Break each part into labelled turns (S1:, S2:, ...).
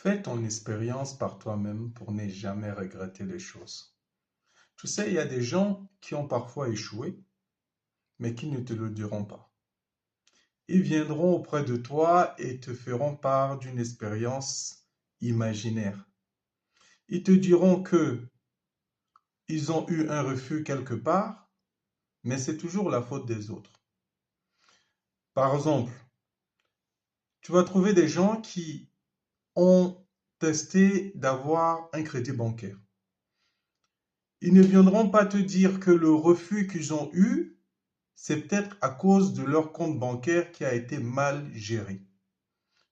S1: Fais ton expérience par toi-même pour ne jamais regretter les choses. Tu sais, il y a des gens qui ont parfois échoué, mais qui ne te le diront pas. Ils viendront auprès de toi et te feront part d'une expérience imaginaire. Ils te diront que ils ont eu un refus quelque part, mais c'est toujours la faute des autres. Par exemple, tu vas trouver des gens qui ont testé d'avoir un crédit bancaire. Ils ne viendront pas te dire que le refus qu'ils ont eu, c'est peut-être à cause de leur compte bancaire qui a été mal géré.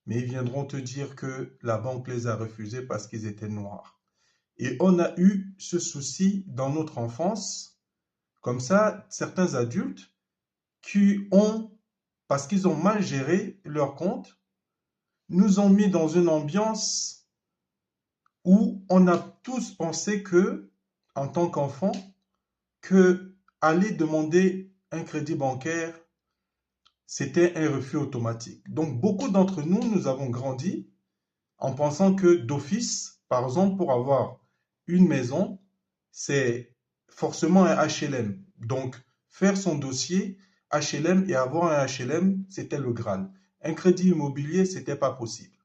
S1: Mais ils viendront te dire que la banque les a refusés parce qu'ils étaient noirs. Et on a eu ce souci dans notre enfance, comme ça, certains adultes qui ont, parce qu'ils ont mal géré leur compte, nous ont mis dans une ambiance où on a tous pensé que, en tant qu'enfant, que aller demander un crédit bancaire, c'était un refus automatique. Donc, beaucoup d'entre nous, nous avons grandi en pensant que d'office, par exemple, pour avoir une maison, c'est forcément un HLM. Donc, faire son dossier HLM et avoir un HLM, c'était le Graal. Un crédit immobilier, c'était pas possible.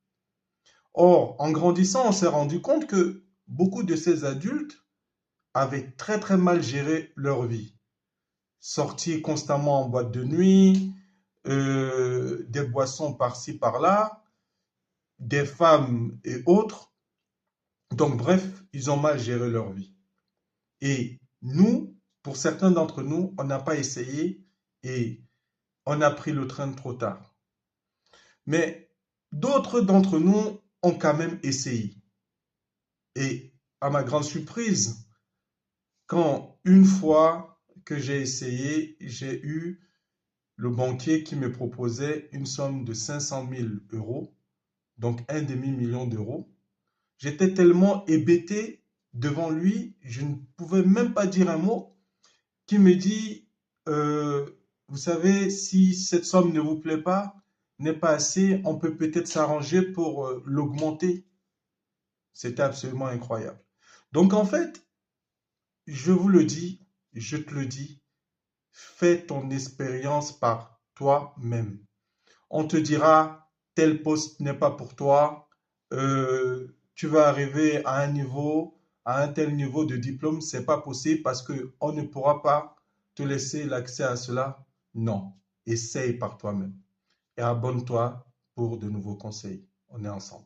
S1: Or, en grandissant, on s'est rendu compte que beaucoup de ces adultes avaient très très mal géré leur vie. Sortir constamment en boîte de nuit, des boissons par-ci par-là, des femmes et autres. Donc bref, ils ont mal géré leur vie. Et nous, pour certains d'entre nous, on n'a pas essayé et on a pris le train trop tard. Mais d'autres d'entre nous ont quand même essayé. Et à ma grande surprise, quand une fois que j'ai essayé, j'ai eu le banquier qui me proposait une somme de 500 000 euros, donc un demi-million d'euros. J'étais tellement hébété devant lui, je ne pouvais même pas dire un mot, qui me dit, vous savez, si cette somme ne vous plaît pas, n'est pas assez, on peut peut-être s'arranger pour l'augmenter. C'était absolument incroyable. Donc en fait, je vous le dis, je te le dis, fais ton expérience par toi-même. On te dira, tel poste n'est pas pour toi, tu vas arriver à un niveau, à un tel niveau de diplôme, c'est pas possible parce qu'on ne pourra pas te laisser l'accès à cela. Non, essaye par toi-même et abonne-toi pour de nouveaux conseils. On est ensemble.